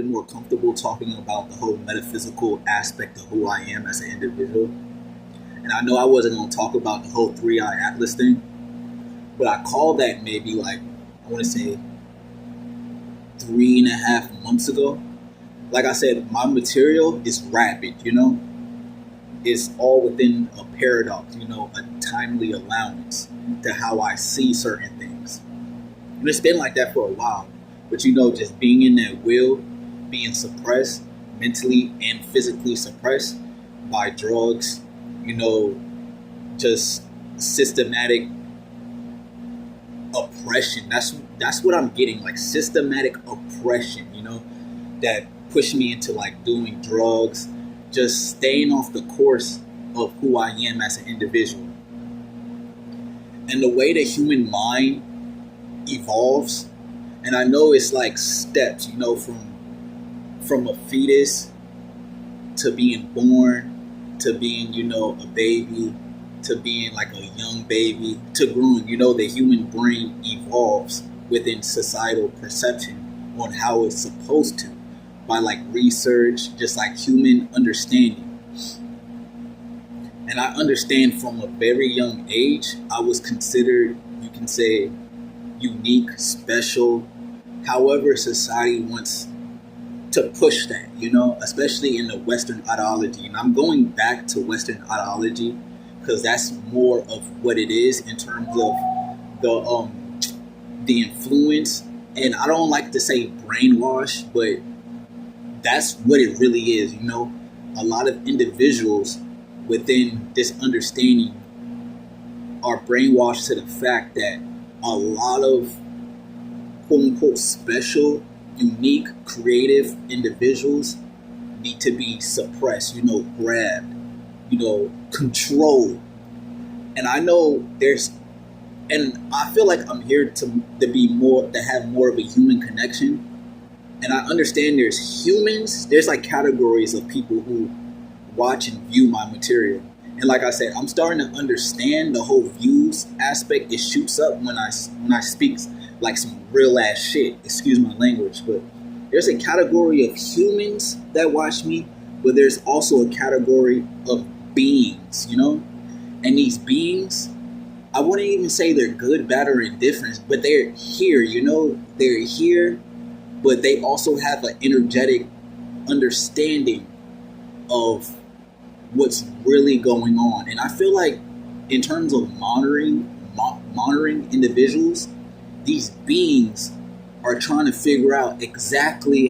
bit more comfortable talking about the whole metaphysical aspect of who I am as an individual. And I know I wasn't going to talk about the whole three eye atlas thing, but I called that maybe like, I want to say 3.5 months ago. Like I said, my material is rapid, it's all within a paradox, a timely allowance to how I see certain things. And it's been like that for a while. But just being in that will, being suppressed, mentally and physically suppressed by drugs, just systematic oppression. That's what I'm getting, like systematic oppression, that pushed me into like doing drugs, just staying off the course of who I am as an individual. And the way the human mind evolves, and I know it's like steps, from a fetus to being born, to being, a baby, to being like a young baby, to growing, the human brain evolves within societal perception on how it's supposed to, by like research, just like human understanding. And I understand from a very young age, I was considered, you can say, unique, special, however society wants to push that, especially in the Western ideology. And I'm going back to Western ideology because that's more of what it is in terms of the influence. And I don't like to say brainwash, but that's what it really is. A lot of individuals within this understanding are brainwashed to the fact that a lot of quote unquote special, unique, creative individuals need to be suppressed, grabbed, controlled. And I know and I feel like I'm here to have more of a human connection. And I understand there's like categories of people who watch and view my material. And like I said, I'm starting to understand the whole views aspect. It shoots up when I speak like some real ass shit. Excuse my language, but there's a category of humans that watch me, but there's also a category of beings, And these beings, I wouldn't even say they're good, bad, or indifferent, but they're here, They're here, but they also have an energetic understanding of what's really going on. And I feel like in terms of monitoring individuals, these beings are trying to figure out exactly